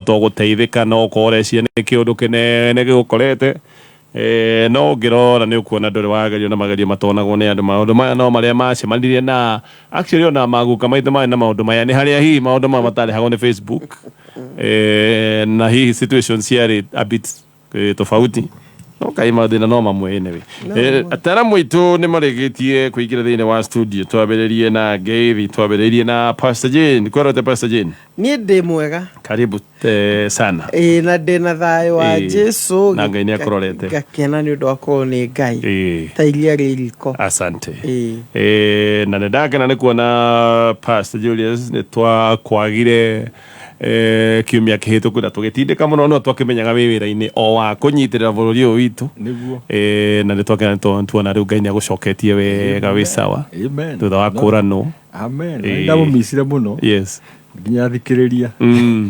to guteithika no korecia ni kiundu kinene gigukorete no ngirora ni ukuona nduri wagerio na magerio matonagwo ni andu maundu maya no maria macemanirie na actually ona maguka maitho maya na maundu maya ni haria hihi maundu maya matari hago ni Facebook na hihi situation ciari a bit tofauti no kai mathina no mamwe anyway ataramu itu ni marigitie kuingira thini wa studio twambiririe na Ngeithi twambiririe na Pastor Jane kworote Pastor Jane ni ndi mwega karibu sana na ndi na thayo wa Jesu na Ngai ni akororete gakena ni undu wa ko ni Ngai ta iria ririko asante na ndakena ni kuona Pastor Julius ni twakwagire kiumia kihituku na tugitindika muno no twakimenyaga wira-ini o wa kunyitirira bururi uyu witu niguo na ni twakena tuona riu Ngai ni agucoketie wega wi sawa amen thutha wa kurano amen ndamu misire muno yes nginya thikiriria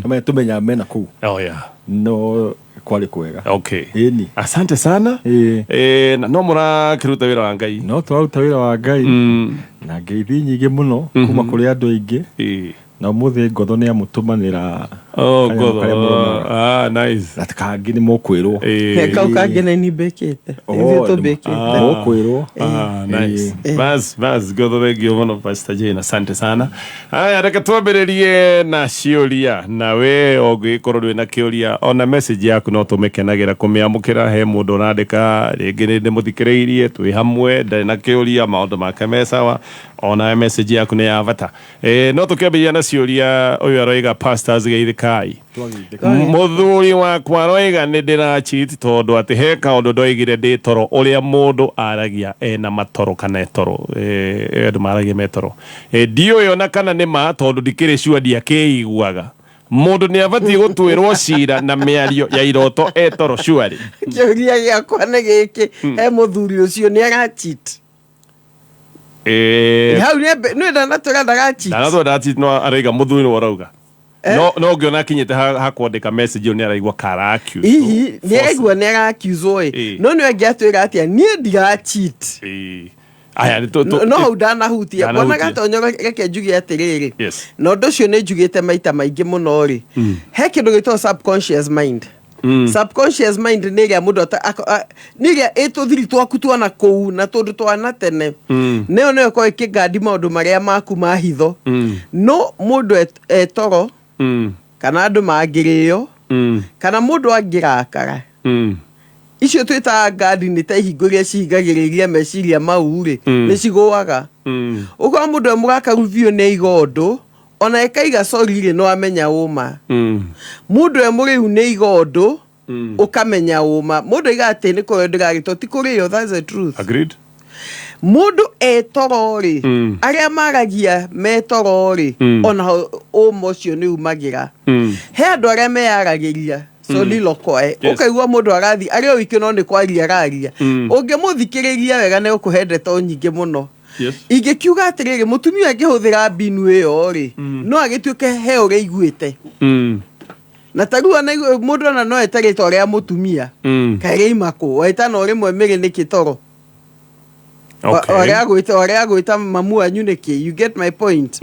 na tumenya mena ku oh yeah no kwali kwega okay ni asante sana na no mura kiruta wira wa Ngai no twaruta wira wa Ngai na Ngeithi nyingi muno kuma kuri andu aingi na muthe ngotho ni amutumanira ngotho nice atkangi ni mokwirwo kaukangi ni bekete ithito bekete mokwirwo nice bas ngotho thengio muno Pastor Jane asante sana haya reke twambiririe na ciuria nawe ongikorwo na kiuria ona message yaku no tumekenagira kumiamukira he mundu urandika ringi ni ndimuthikiriirie twi hamwe ndari na kiuria maundu make mesawa ona message yaku ni ya bata no tukiambia na ciuria uyu aroiga Pastors Ngeithi Kai muthuri wakwa aroiga ni ndira cheat tondu ati he kaundu ndoigire ndi toro uria mundu aragia ena matoro kana toro andu maragia metoro dio yo na kana ni ma tondu ndikire sure ndiakeiguaga mundu ni abati gutwirwo cira na miario ya iroto toro sure kiuria giakwa ni giki he muthuri ucio ni ara cheat hau ni ndana turandaga cheat ndana turandaga cheat no araiga muthuri warauga no ngiona kinyete ha kwandika message ni araigwa kara accuse ni araigwa ni ara accuse no ni angiatwira atia ni ndiga cheat aya no ndana hutia bona gatonyo reke njugi atiriri no ndocio ni njugite maita maingi muno ri he kindu gitwa subconscious mind subconscious mind ni ria mundu ni ria etuthiri twaku twana kou na tundu twana tene neo neo ko ikigadi maundu maria maku mahitho no mundu etoro kana andu mangirio kana mundu angirakara icio twita ngadi ni ta ihinguria cihingagiriria meciria mauri ni ciguaga uko mundu emugaka ruvio ni igondo ona ekaiga sorry ri no amenya uma mundu emuriu ni igondo ukamenya uma mundu igate ni ko ndigagito tikuriyo that's the truth agreed mundu etorori aria maragia metorori ona umocio ni umagira he andu aria meyaragiria so lilokoe ukaigua mundu arathi aria wiki no ni kwaria araria ungimuthikiriria wega ne ukuhende to nyingi muno ingikiuga atiriri mutumia angihuthira mbinu iyo ri no agituke he uria iguite na tarua na mundu na no etarite uria mutumia kairi mako waita no rimwe miri ni kitoro oria gwita mamu anyu niki you get my point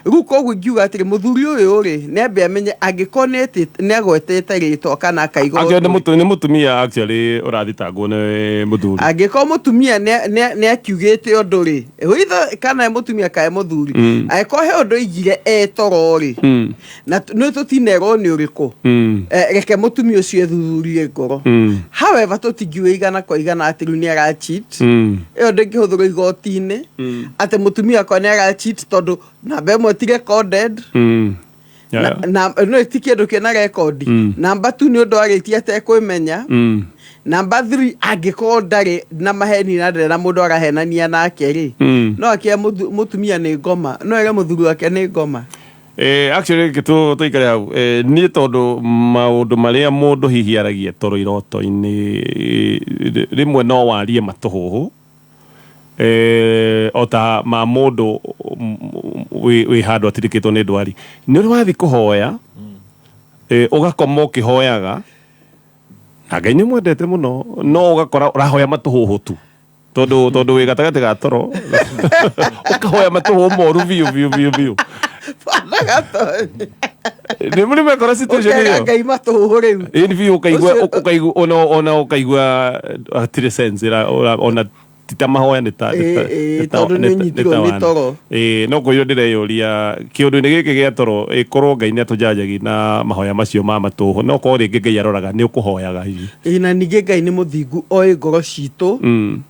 ruko ogwo ngiuga atiri muthuri uyu ri ne be amenye agikonete ne agwetete rito kana kaigo ni mutumia actually urathitangwo ne muthuri agiko mutumia ne akiugite undu ri witha kana mutumia kae muthuri aiko he undu igire etoro ri na no tutinero ni uriko reke mutumia ucio thuthurie ngoro however tutingiwe igana kwa igana atiru ni ara cheat iyo huthuro igoti-ini ate mutumia kwa nera cheat tondu namba imwe ti recorded na no tikindu kina record namba 2 ni undu aritie ate kwimenya namba 3 angiko ndari na maheni na ndare na mundu arahenania nake ri no akia mutumia ni ngoma no ere muthuru wake ni ngoma actually kitu tuikare hau ni tondu maundu maria mundu hihi aragia toro iroto-ini rimwe no warie matuhuhu ota ma mundu we handu atirikitwo ni ndwari ni uri wathi kuhoya ugakoma ukihoyaga na Ngai ni mwendete muno no ugakora urahoya matuhuhu tu tondu we gatagati ga toro ukahoya matuhuhu moru biu Bwana Gatonye ni muri mekora situation hiyo ngai matuhure hivi ukaigua ukaigua atire sense ona titamahoya nita no ko yo ndireyoria kiundu ni giki gia toro ikorwo ngai ni atujajagi na mahoya macio ma matuho no ko ringi ngai aroraga ni ukuhoyaga hivi ina ningi ngai ni muthingu oi ngoro citu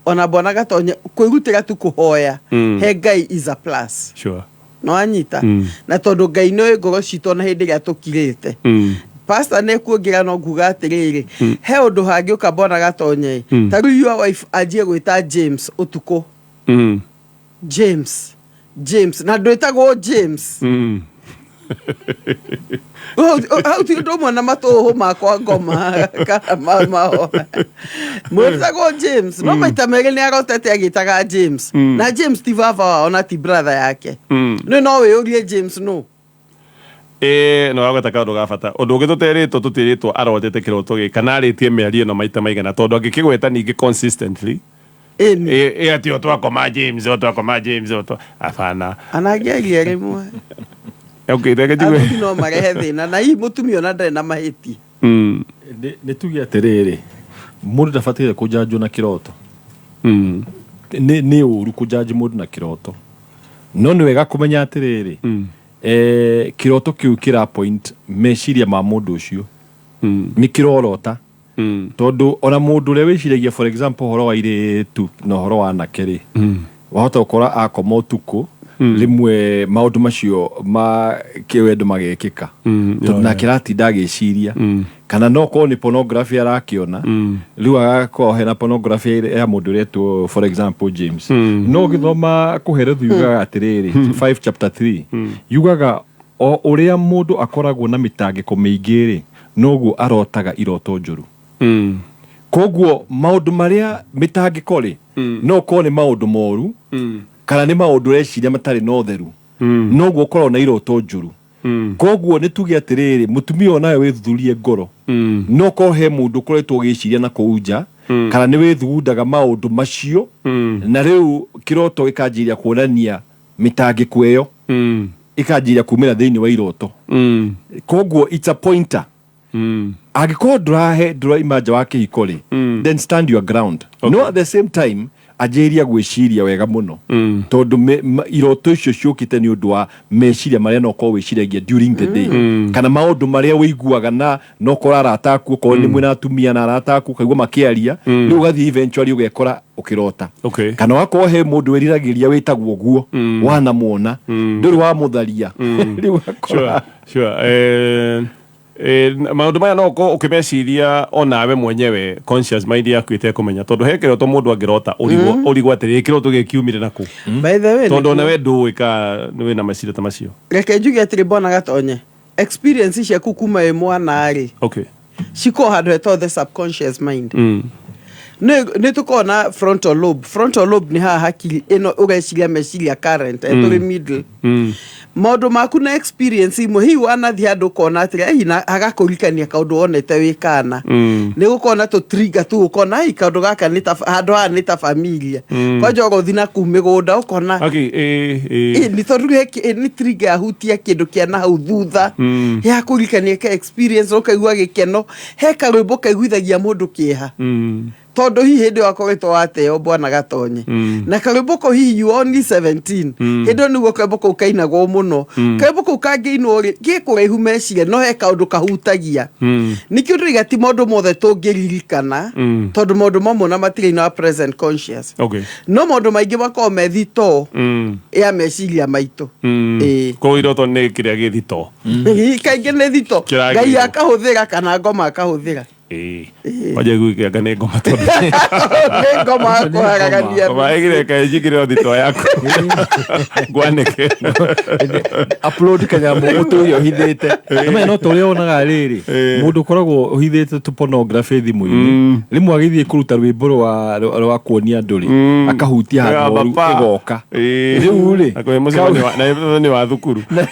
ona Bwana Gatonye kwirutira tu kuhoya he ngai is a plus sure no anyita na tondu ngai ni oi ngoro citu na hindi ria tukirite pastor ne kuongira no nguga atiriri he undu hangi uka Bwana Gatonye taru your wife ajie gwita James utuko James na ndwitagwo James how do you do mwana matoho makwa ngoma kana mama mwitagwo James no maita meri ni arotete agitaga James na James ti vava ona ti brother yake no we urie James no no agwetaka undu gabata undu gituteritwo arotete kiroto gi kana aritie miario no maita maigana tondu angikigweta ningi consistently ati otwakoma James otwa afana anagiagia rimwe okay tege jiwe no marehe thina na hii mutumio na ndare na mahiti ni tugia terere mundu ndafatire kujanjwo na kiroto ni uru kujanji mundu na kiroto no ni wega kumenya atiriri kiroto kiu kira point meciria ma mundu ucio ni kirorota tondu ona mundu le wiciragia for example horo wa ire tu no horo wa nakeri wahota ukora akoma utuku rimwe maundu macio ma kiwendo magekika tondu na kirati ndagiciria kana no ko ni pornography arakiona riu agako hena pornography ya mundu retwo for example James no githoma kuherethu yugaga atiriri 5 chapter 3 yugaga o uria mundu akoragwo na mitangiko meingiri noguo arotaga iroto njuru koguo maundu maria mitangiko ri no ko ni maundu moru kana ni maundu reciria matari no theru noguo korwo na iroto njuru koguo ni tuge atiriri mutumia nawe withuthurie ngoro no ko he mundu koretwo giciria na kuunja kana ni withundaga maundu macio na riu kiroto ikanjiria kuonania mitangiko iyo ikanjiria kumira thiini wa iroto koguo it's a pointer agiko ndura imanja wa kihikori then stand your ground no at the same time ajeria gwiciria wega muno tondu iroto icio ciukite ni undu wa meciria maria no ko wiciragia during the day kana maundu maria wiguaga na no ko arataku ko ni mwina atumia na arataku kaigwa makiaria ni ugathi eventually ugekora ukirota kana wako he mundu wiriragiria witagwo guo wana muona nduri wa mutharia sure maundu maya no ko ukimeciria onawe mwenyewe conscious mind yaku itekumenya tondu he kiroto mundu angirota urigwa atiri kiroto gikiumire naku by the way tondu nawe nduika niwe na meciria ta macio reke njuge atiri Bwana Gatonye experience ciaku kuma e mwana ari ciko handu heto the subconscious mind ne tukona frontal lobe ni ha hakiri ino ugeciria meciria current eturi middle modo maku na experience imo hi wana thiandu kona atiri hina agakurikania kaundu onete wikana ni gukona to trigger tu ukona hi kaundu gaka ni ta handu ha ni ta familia kwa jogo thina kumigunda ukona ni tondu ni trigger hutia kindu kia na hau thutha ya kurikania ka experience ukaigua gikeno he karwimbo kaiguithagia mundu kieha tondu hi hindi wakoretwo ateo Bwana Gatonye na karwimbo ko hi you only 17 hindo niguo karwimbo ko kainagwo muno karwimbo ko kangiinwo ri gikuraihu meciria no he kaundu kahutagia nikio ndigati maundu mothe tungiririkana tondu maundu mamwe na matiri na present conscious no maundu maingi makoo methito ya meciria maitu ko iroto ni kiria githito kaingi ni thito ngai akahuthira kana ngoma akahuthira oje guikia ngane ngoma tondu ngoma akuharagania ngoma igire ka jigire thito yako gwaneke upload kanyamu utuyo hithite na no tore onaga riri mundu koragwo hithite tu pornography thimu-ini rimwe agithie kuruta rwimbo rwa kuonia nduri akahutia handu igoka riu ri akwe mucemani wa thukuru na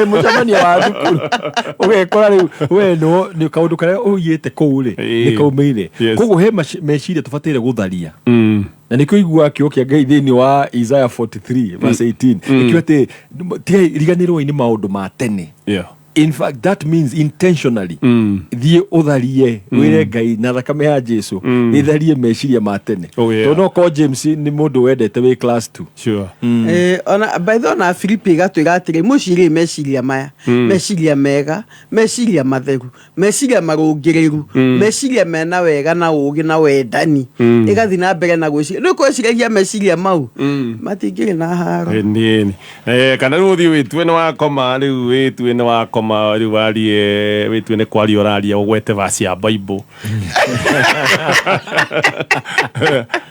mucemani wa thukuru ugekora riu we no ni kaundu karia uyite kuu ri ni kaumeire koguo he meciria tubatire gutharia na nikio igua kio kia Ngai thini wa Isaiah 43 verse 18 ikio ati riganirwo ini maundu ma tene. In fact, that means intentionally thie utharie wire Ngai na thakame ya Jesu itharie meciria ma tene. Tono ko James ni mundu wendete we class 2. Sure. Ona by the na Philippe gatwira atire muciri meciria maya meciria mega meciria matheru meciria marungireru meciria mena wega na ugi na wendani igathi na mbere na gwiciria no kwiciria meciria mau matingire na haro ni kana ruthi witwe ni wakoma riu witwe ni wakoma riu warie witwe ni kwari oraria ugwete vasi ya Bible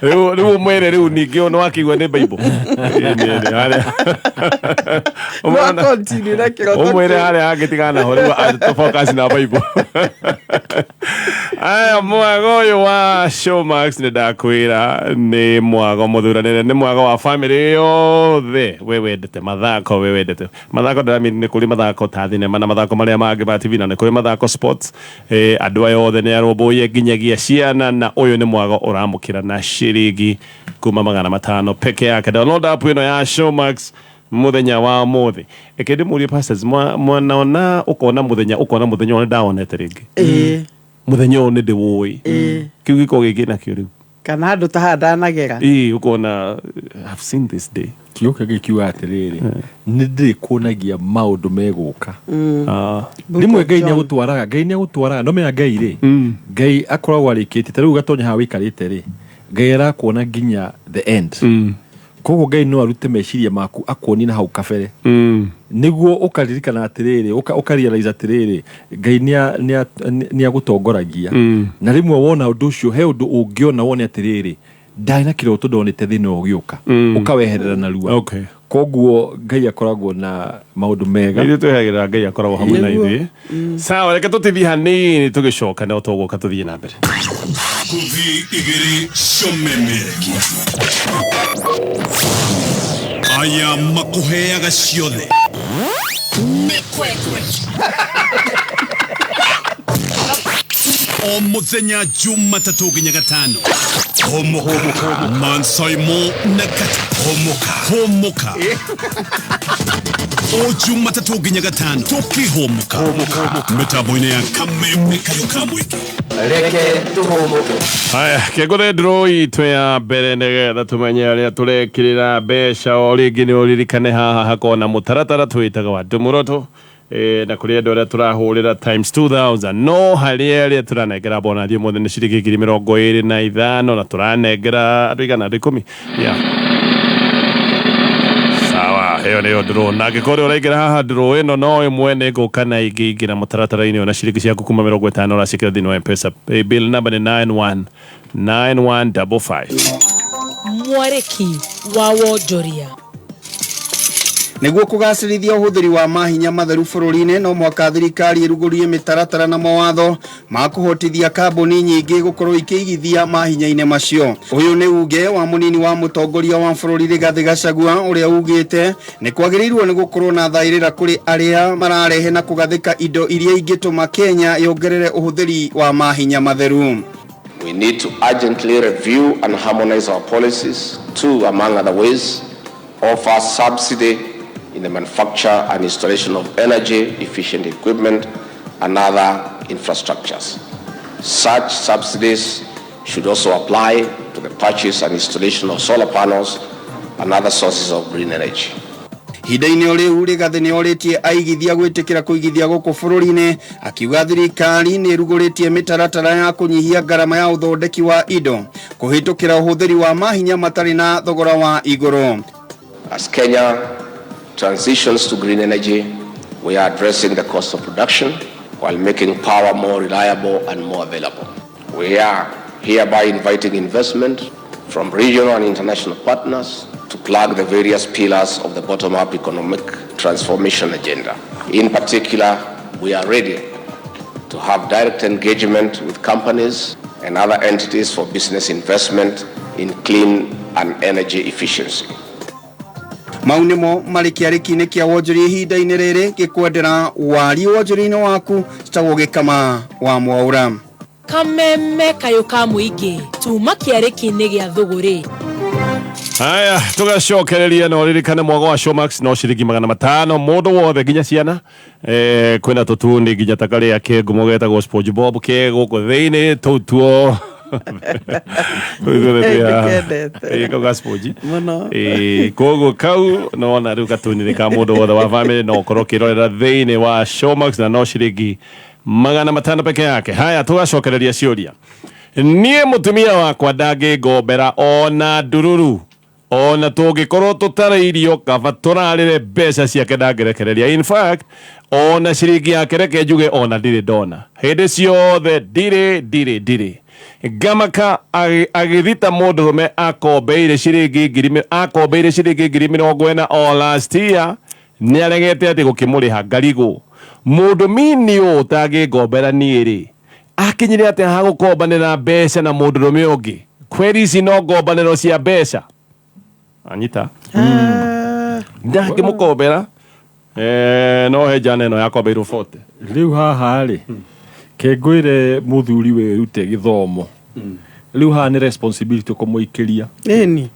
riu mwere riu ningio no wakigwa ni Bible no continue na kiroto umwere hale agitigana ho riu to focus na Bible aya mwago yo wa Showmax ni ndakwira ni mwago muthuranire ni mwago wa family yothe we wendete mathako we wendete mathako ndamini ni kuri mathako ta thinema na mathako maria mangi ba TV na ni kuri mathako sports andu ayo othe ni aromboye nginyagia ciana na uyu ni mwago uramukira na shiringi kuma 500 peke yake. Download app ino ya Showmax muthenya wa muthi ekende muri pastors mwana ukona muthenya one ndaonete ringi muthenya one ndi woi kiu giko gikina kiu riu kana andu tahanda nagera ukona I've seen this day kioka gikiwa atiriri nindiri kunagia maundu meguka rimwe Ngai ni agutwaraga no menya Ngai ri Ngai akoragwo arikiti ta riu gatonya ha wikarite ri Ngai ara kuona nginya the end kogo Ngai no arute meciria maku akoni na hau kabere niguo ukaririkana atiriri ukarealize atiriri Ngai ni agutongoragia na rimwe wona undu ucio he undu ungiona wone atiriri ndai na kiroto ndonete thino ugiuka ukaweherera na ruwa koguo Ngai akoragwo na maundu mega ni twehagira Ngai akoragwo hamwe na ithuĩ sawa reke tutithi hanini tugicoka na tuguka tuthie na mbere kuthi igiri comemerekia aya makuheaga ciothe o muthenya Jumatatu nginya Gatano homoka Mansaimo na homoka o Jumatatu nginya Gatano tukihomoka metaboine ya Kameme kayo kamwiki reke tuhomoke. Haya kegore droi twa mbere negetha tumenye aria turekirira mbeca o ringi ni uririkane haha hakona mutaratara twitaga wa Ndumuroto na kuri andå arĩa tũrahũrĩra times 2000 no harĩ arĩa tũranengera bonathi mothe nĩ ciringi 25,000 na tũranengera andũ igana andũ 10 sawa heyo nĩyo ndũrũ na angĩkorwo ũraingĩra haha ndũrũ ĩno no ĩmwe nĩ ngũka na ingĩingĩra mũtaratara-inĩ ona ciringi ciaku kuma 50 ũracikĩra thĩinĩ wa M-Pesa bill number nĩ 919155 mwareki wa wonjoria niguo kugacirithia uhuthiri wa mahinya matheru bururi-ini no mwaka thirikari irugurie mitaratara na mawatho ma kuhotithia kambuni nyingi gukorwo ikiigithia mahinya-ini macio. Uyu ni uge wa munini wa mutongoria wa bururi Rigathi Gachagua uria ugite ni kwagirirwo ni gukorwo na thairira kuri aria mararehe na kugathika indo iria ingituma Kenya yongerere uhuthiri wa mahinya matheru. We need to urgently review and harmonize our policies to, among other ways, offer subsidy in the manufacture and installation of energy-efficient equipment and other infrastructures. Such subsidies should also apply to the purchase and installation of solar panels and other sources of green energy. Hinda-inĩ ũrĩu Rigathi nĩ orĩtie aigithia gwĩtĩkĩra kũigithia gũkũ bũrũri-inĩ akiuga thirikari nĩ ĩrugũrĩtie mĩtaratara ya kũnyihia ngarama ya ũthondeki wa indo kũhĩtũkĩra ũhũthĩri wa mahinya matarĩ na thogora wa igũrũ. As Kenya transitions to green energy, we are addressing the cost of production while making power more reliable and more available. We are hereby inviting investment from regional and international partners to plug the various pillars of the bottom-up economic transformation agenda. In particular, we are ready to have direct engagement with companies and other entities for business investment in clean and energy efficiency. Maunimo marĩ kĩarĩki-inĩ kĩa wonjoria ihinda-inĩ rĩrĩ gĩkwendera wari wonjoria-inĩ waku citagwo Gĩkama wa Mwaura. Kameme kayo ka mũingĩ tuma kĩarĩki-inĩ gĩa thũgũrĩ. Haya, tugacokereria no ririkane mwago wa Showmax no ciringi 500 mundu wothe nginya ciana kwina tutuni nginya takari ya kengu mogeta go SpongeBob ke guku thiini tutuo ko gaspoji kogo kau no na ru katuni ka mundu wothe wa family no korwo kirorera thiini wa Showmax na no ciringi 500 peke yake. Haya, tugacokereria ciuria. Nie mutumia wakwa ndangigombera ona ndururu ona tungikorwo tutariirio kaba turarire mbeca ciake ndangirekereria. In fact, ona ciringi yake reke njuge ona ndiri ndona hindi ciothe ndiri ngamaka agithita mundurume akombeire ciringi ngiri 40 o last year ni aregete ati gukimuriha ngarigu. Mundu mini utangigombera niiri akinyire ati hagukombanira mbeca na mundurume ungi kweri ici no ngombaniro cia mbeca anyita ndangi mukombera no he jana no yakombeirwo 40 riu haha ri kengwire muthuri we rute githomo riu haha ni responsibility kumuikiria eni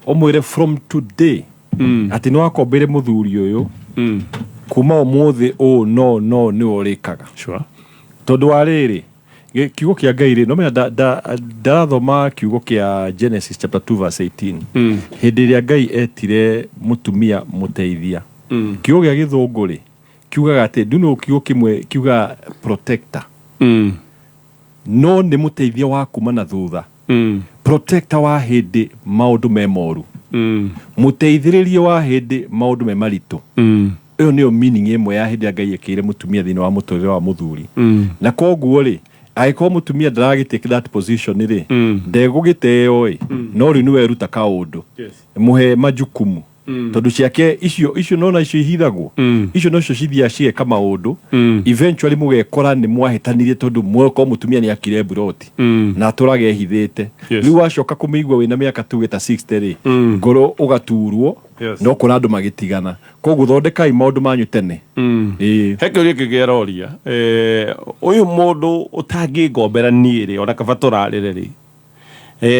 omwire from today ati no akombere muthuri uyu kuma umuthi no ni urikaga sure tondu ariri kiugo kia Ngai ri no me ndathoma kiugo kia Genesis chapter 2 verse 18 hindi ria Ngai etire mutumia muteithia kiugo gia githungu ri kiugaga ati nduno kiugo kimwe kiuga protector no ni muteithia wa kuma na thutha protector wa hindi maundu me moru muteithiririe wa hindi maundu me maritu iyo niyo meaning imwe ya hindi Ngai ekire mutumia thini wa muturire wa muthuri na koguo ri aiko mutumia ndaragitake that position ri ndegugiteo no ri niwe ruta kaundu muhe majukumu tondu ciake icio nona icio ihithagwo icio no cio cithia cie kama undu eventually mugekora ni mwahitanirie tondu mweko mutumia ni akire buroti na turage hithite riu wacoka kumigwa wina miaka tugeta 60 ri ngoro ugaturwo no kora andu magitigana koguo thondekai maundu manyu tene hekiuria kigeroria uyu mundu utangigombera niiri ona kaba turarire ri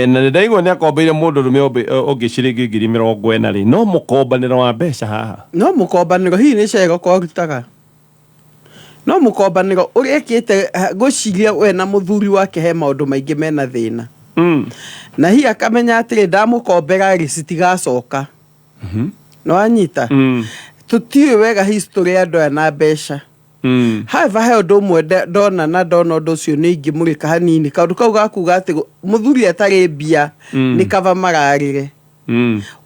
na ndaigwa ni akombeire mundu rume ongi ciringi 40 ri no mukombaniro wa mbeca haha no mukombaniro hihi ni cego korutaga no mukombaniro urekite guciria we na muthuri wake he maundu maingi mena thina na hihi akamenya atiri ndamukombera ri citigacoka no anyita tutiwe wega history andu na mbeca hava he undu umwe ndona undu ucio ni ingimurika hanini kaundu kau gakuga ati muthuri atari mbia ni kava mararire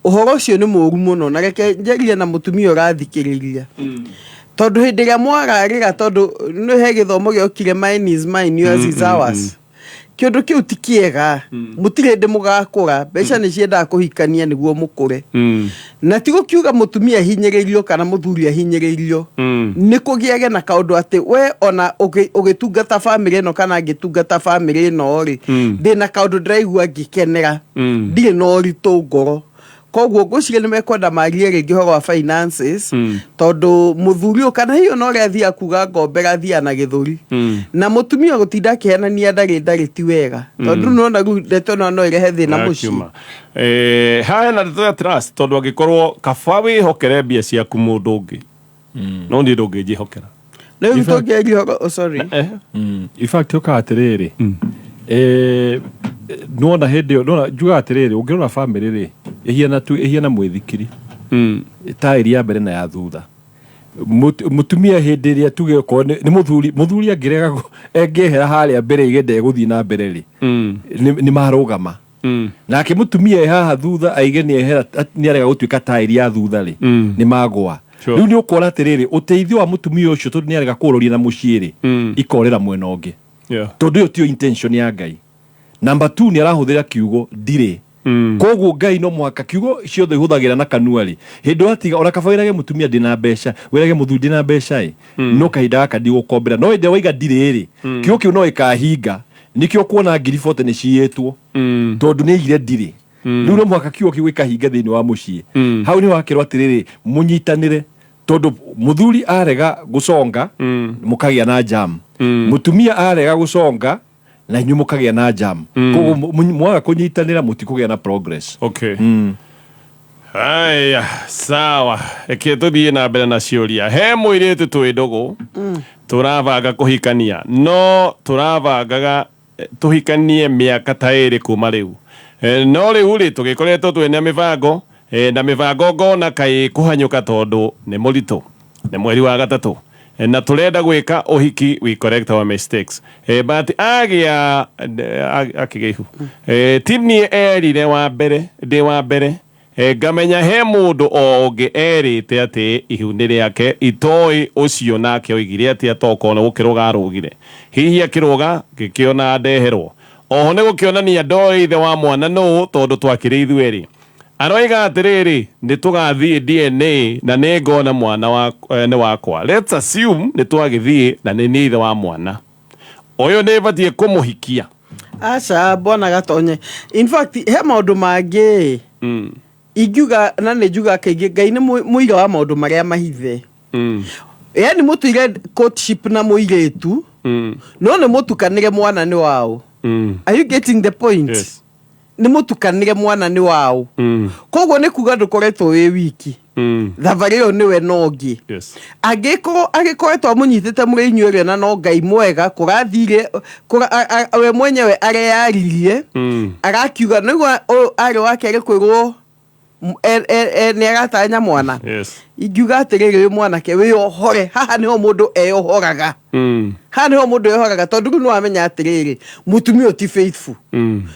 uhoro ucio ni muru muno na reke njerie na mutumia urathikiriria tondu hindi ria mwararira tondu ni he githomo giokire mine is mine yours is ours kiondu kiu tikiega mutire ndi mugakura mbeca ni ciendaga kuhikania niguo mukure na tigo kiuga mutumia hinyiririo kana muthuri hinyiririo ni kugiage na kaundu ati we ona ugitungata family no kana ngitungata family no ri ndina kaundu ndiraigua ngikenera ndire no ritu ngoro koguo nguciria ni mekwenda marie ringi horo wa finances tondu muthuri kana hiyo no rathia kuga ngombera thia na githuri na mutumia gutinda kihenania ndari ti wega tondu no na ndeto no irehe thina muci haya na ndeto ya trust tondu agikorwo kaba wihokere mbia ciaku mundu ungi no ndi ndungijihokera na utogeria horo sorry in fact yoka atiriri nona hindi nona juga atiriri ungirona family ri ehiana mwithikiri ta iria mbere na ya thutha mutumia hindi ria tuge ko ni muthuri angirega engehera haria mbere igende guthii na mbere ri ni marugama nake mutumia haha thutha aigeni ehera ni arega gutuika ta iria thutha ri ni magwa riu ni ukora atiriri uteithio wa mutumia ucio tondu ni arega kuroria na muciiri ikorera mwena ungi tondu yo tio intention ya Ngai. Number 2 ni arahuthira kiugo ndire koguo Ngai no mwaka kiugo ciothe ihuthagira na kanua ri hindu atiga ora kabairage mutumia ndina mbeca wirage muthuri ndina mbeca no kahinda gaka ndigukombera no inde waiga ndire ri kiugo kiu no ikahinga nikio kuona ngiri 40 ni cietwo tondu ni igire ndire riu no mwaka kiugo kiu ikahinga thiini wa mucii hau ni wakirwa atiriri munyitanire tondu muthuri arega guconga mukagia na jam mutumia arega guconga na inyu mukagia na jam koguo mwaga kunyitanira mutikugia na progress okay Haya, sawa. Eke tuthie na mbere na ciuria. He muiritu twi ndugu. Turavanga kuhikania. No turavangaga tuhikanie miaka ta iri kuma riu. No riu ri tugikoretwo twina mivango na mivango ngona kai kuhanyuka tondu ni muritu. Ni mweri wa gatatu. Na turenda gwika uhiki, we correct our mistakes. But agia akigehu. Tini erire wa mbere, ndi wa mbere. Ngamenya he mundu onge erite ati ihuni riake itoi ucio nake oigire ati atokona gukiruga arugire. Hihi akiruga gikiona ndeherwo. Oho ne gukionania ndoi ithe wa mwana no tondu twakire ithueri. Aroiga atiriri ni tugathie DNA na ne ngona mwana wa ne wakwa. Let's assume ni twagithie na ni ithe wa mwana. Oyo ne batie kumuhikia. Acha bona gatonye. In fact he maundu mangi igiuga na ne juga kaige Ngai ni muiga wa maundu maria mahithe. Yani mutuire courtship na muiretu. No ne mutukanire mwana ni wao. Are you getting the point? Yes. Ni mutukanire mwana ni wao. Koguo ni kuga ndukoretwo wi wiki. Thavari yo niwe nongi. Yes. Agikoretwo munyitite muri inyuerio na no Ngai mwega kurathire we mwenyewe areyaririe. Agakiuga niguo ari wake ari kwirwo ni agatanya mwana. Yes. Igiuga atiriri mwana ke we ohore haha niho mundu eyohoraga. Haha niho mundu eyohoraga tondu no amenya atiriri mutumia ti faithful.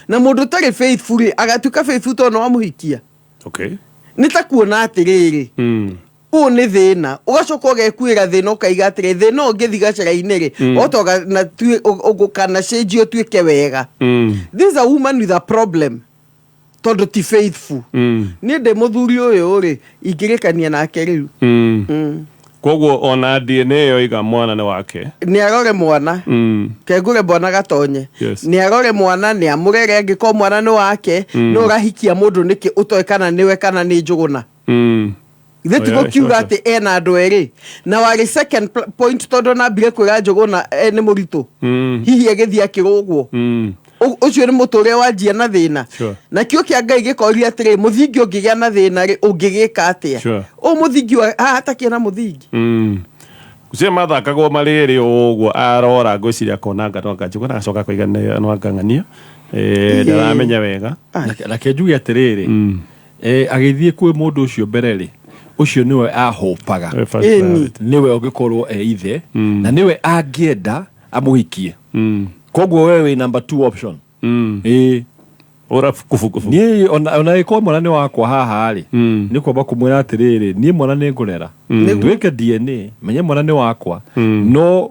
Na mundu tari faithful agatuka faithful to no amuhikia. Okay. Nitakuona atiriri. U ni thina ugacoka ugekwira thina ukaiga atiri thina ungithigacira-ini ri otoga na ugukana cenjio tuike wega. This is a woman with a problem. Tondu ti faithful. Ni de muthuri uyu ri ingirikania nake riu. Koguo ona DNA yo iga mwana ni wake. Ni arore mwana. Kegure bona gatonye. Yes. Ni arore mwana ni amurere angiko mwana ni wake no rahikia mundu niki utoekana niwe kana ni njuguna. Ithe tiko kiuga ati ena andu eri na wari second point tondu na mbire kwira njuguna ni muritu. Hihi agithia kirugwo. Ucio ni muture wanjia na thina. Na kio kia Ngai gikoria atiri muthingi ungigia na thina ri ungigika atia. O muthingi hataki na muthingi. Ucie mathakagwo mariri uguo arora ngwiciria kona ngatoka njuguna acoka kuigana no angangania. Ndaramenya wega. Na kenjugi atiriri agithie kwi mundu ucio mbere ri ucio niwe ahopaga. Niwe ungikorwo ithe na niwe angienda amuhikie. Koguo wewe number 2 option. Ora kufukufu. Ni ona iko mwana ni wakwa haha ari. Ni kwamba kumwira atiriri ni mwana ni ngurera. Twike DNA menye mwana ni wakwa. No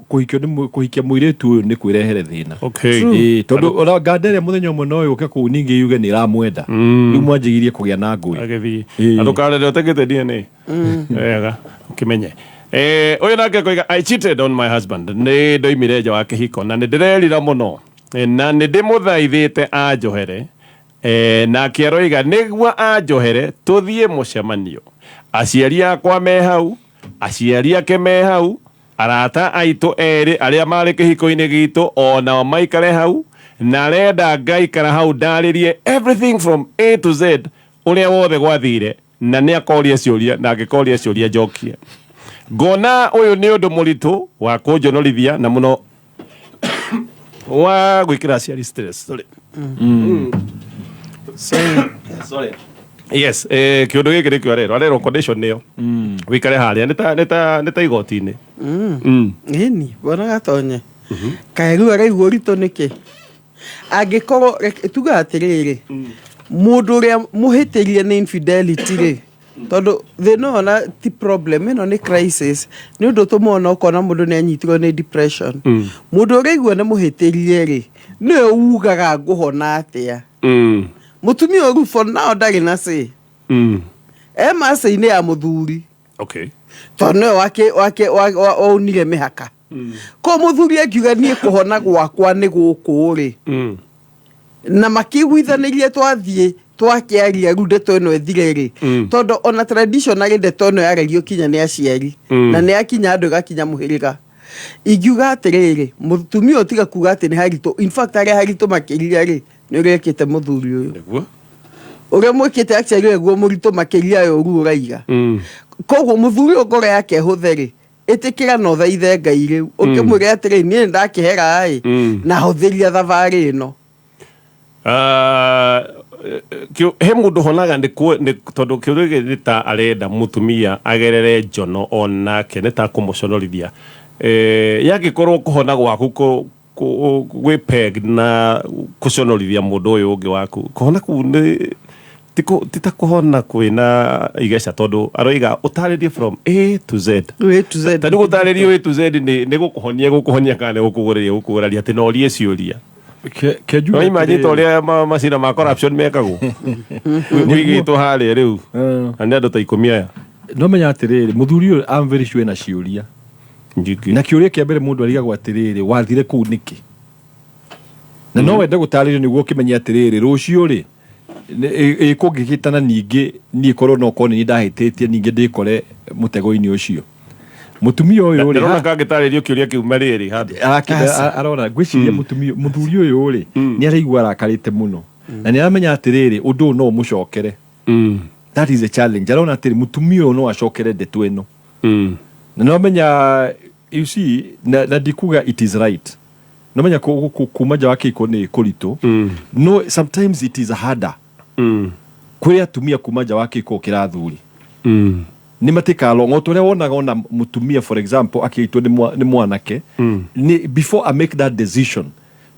kuhikia muiretu uyu ni kwirehere thina. Okay. Tondu ora gadere muthenya umwe no yuke ku ningi yuge ni ramwenda. Riu mwanjigirie kugia na ngui. Agethi. Atukare utekete DNA. Wega ukimenye. Oyo nake koiga I cheated on my husband. Ni ndoimire nja wa kihiko na ndirerira muno. Na ndimuthaithite anjohere. Na kieroiga niguo anjohere tuthie mucemanio. Aciari akwa me hau, aciari ake me hau, arata aitu eri aria mari kihiko-ini gitu ona maikare hau na renda ngaikara hau ndaririe everything from A to Z uria wothe gwathire na ni akoria ciuria na agikoria ciuria njokie. Ngona uyu ni undu muritu wa kunjonorithia na muno wa gwikira ciari stress. Sorry. Yes, kiundu giki rikio arero condition niyo. Wikare haria nita igoti-ini. Ni bona gatonye. Kaeru araigwo rito niki. Angikorwo tuga atiriri. Mundu uria muhitirie ni infidelity ri. Tondu thina ona ti problem ino ni crisis ni undu tumona ukona mundu ni anyitirwo ni depression. Mundu uraigua ni muhitirie ri ni ugaga nguhona atia. Mutumia oru for now ndari na say. Ema say ni ya muthuri. Okay. Tondu wake onire mihaka. Ko muthuri akiuga ni kuhona gwakwa ni guku ri. Na makiguithanirie twathie twakiaria ru ndeto ino ethire ri tondu ona traditional ndeto ino yarerio kinya ni aciari na ni akinya andu gakinya muhiriga igiuga atiriri mutumia otiga kuga ati ni harito in fact ari harito makiriria ri ni urekete muthuri uyu niguo uria mwikite actually guo murito makiria yo ru uraiga koguo muthuri ngoro yake hutheri itikira no thaithe Ngai riu ukimwire atiri ni ndakihera ai na huthiria thavari ino he mundu honaga ni tondu kiuria gita arenda mutumia agerere njono onake ni ta kumuconorithia yagikorwo kuhona gwaku gwi peg na kuconorithia mundu uyu ungi waku kuhona ku ni tita kuhona kwina igeca tondu aroiga utaririe from A to Z tani gutaririe A to Z ni gukuhonia kana gukuguraria ati no rie ciuria no imagine toria macina ma corruption mekagwo wigitwo hali riu ane andu ta 10 aya no menya atiriri muthuri uyu am very sure na ciuria na kiuria kia mbere mundu arigagwo atiriri wathire ku niki na no wende gutaririo niguo kimenya atiriri rucio ri kungigitana ningi ni korwo no kone ni ndahititie ningi ndikore mutego-ini ucio mutumia uyu ri ndona kangitaririo kiuria kiu mariri handu arona gwiciria muthuri uyu ri ni araigua arakarite muno na ni aramenya atiriri undu no mucokere that is a challenge arona atiri mutumia uyu no acokere ndetu ino na no menya you see na dikuga it is right no menya kuma nja wake iko ni kurito no sometimes it is harder kuri atumia kuma nja wake iko kirathuri ni matika longo tore wonaga ona mutumia for example akiitwo ni mwanake ni before I make that decision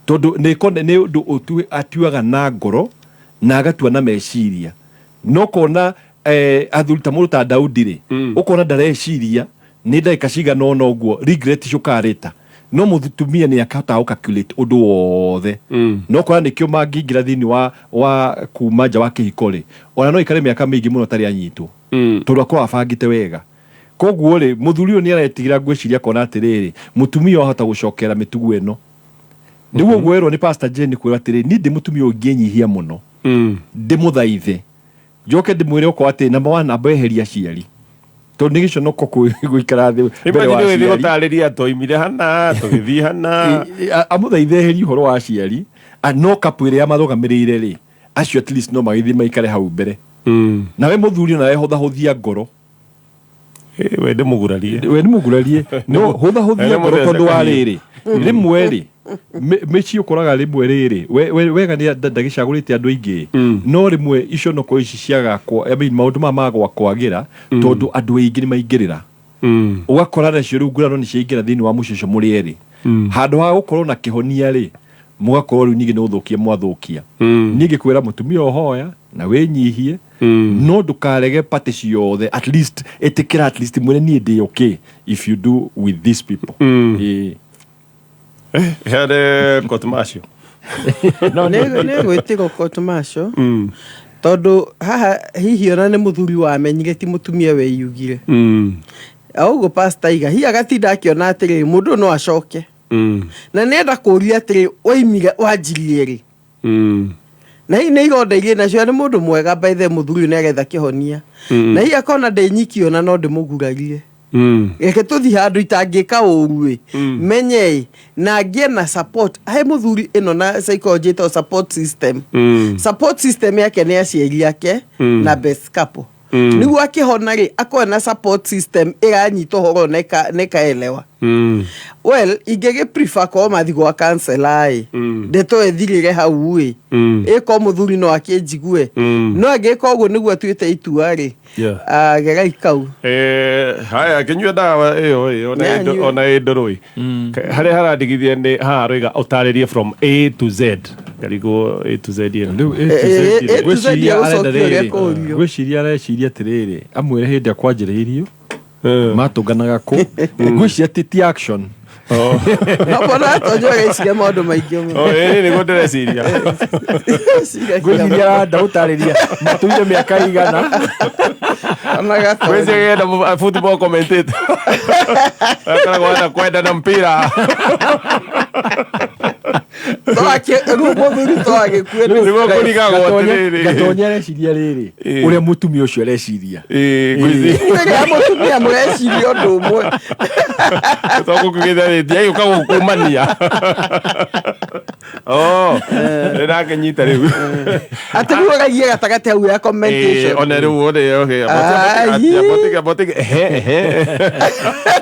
todo ne kone ne do atuaga na ngoro na agatua na meciria no kona athurita mundu ta Daudi ri ukona ndareciria ni ndaika ciga no uguo regret cukarita no mutumia ni akahota au calculate undu wothe no kora nikio mangingira thini wa kuma nja wa kihikori ona no ikare miaka mingi muno tari anyitwo tondu akwa abangite wega koguo ri muthuri uyu ni aretigira gwiciria kona atiriri mutumia ohota gucokera mitugu eno niguo gwerwo ni Pastor Jane kwira atiriri ni ndi mutumia unginyihia muno ndi muthaithe njoke ndimwire uko ati number 1 abeheria ciari to nigisho noko guikara thi mbere wa ciari gutariria toimire hana tugithii hana amuthaitheheri horo wa ciari no kapwire ya mathogamirire ri acio at least no magithi maikare hau mbere nawe muthuri na huthahuthia ngoro we ndi mugurarie no huthahuthia ngoro tondu wa riri rimwe ri mechi ukoraga rimwe riri wega ni ndagicagurite andu aingi no rimwe icio noko ici ciaga kwa I mean maundu magwa kwagira tondu andu aingi ni maingirira ugakora nacio riu ngurano ni ciaingira thini wa mucicio muri eri handu ha gukorwo na kihonia ri mugakorwo riu ningi ni uthukia mwathukia ningi kwira mutumia ohoya na wenyihie no ndukarege pati ciothe at least etikira at least mwene ni ndi okay if you do with these people here Kotumasho no ne gwitiko Kotumasho tondu haha hihi ona ni muthuri wa menyire ti mutumia we yugire augo Pastor iga hi agatinda akiona atiri mundu no acoke na nenda kuria atiri oimire wanjirie ri na hii ni igonda irie nacio ni mundu mwega by the muthuri ne agetha kihonia na hii akona ndenyikio na no ndimugurarie reke tuthi handu itangika urue menye na ngie na support hai muthuri ino na psychology to support system yake ni aciari yake na best couple niguo akihona ri akona na support system iranyito horo neka elewa well igege prefer ko mathi gwa cancel ai ndeto ethirire hau wi iko muthuri no akinjigue no ageka uguo niguo twite itua ri gera ikau haya kinyua dawa iyo ona ndoroi hari haradigithia ni haroiga utaririe from A to Z garigo A to Z gwiciria areciria atiriri amwire hindi akwanjiriirio matunganaga ku gwiciria titi action no bona tonjore iciria maundu maingi ni gondereciria gwiciria ndautariria matuire miaka igana gwiciria genda football commentator akana kwenda na mpira gatonya areciria riri uria mutumia ucio areciria mutumia mureciria undu umwe toko kugitha ri ukagukumania Rĩrake nyita rĩu. Atĩ mũragia gatagati hau ya commentation. Ona rĩu okay. Botige.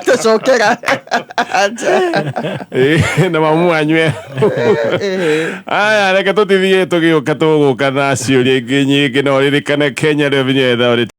Tũcokera. Na mamu anywe. Aya reke tũtithie tũgĩũka tũgũka na ciũria ingĩ nyingĩ no ririkane Kenya Revenue Authority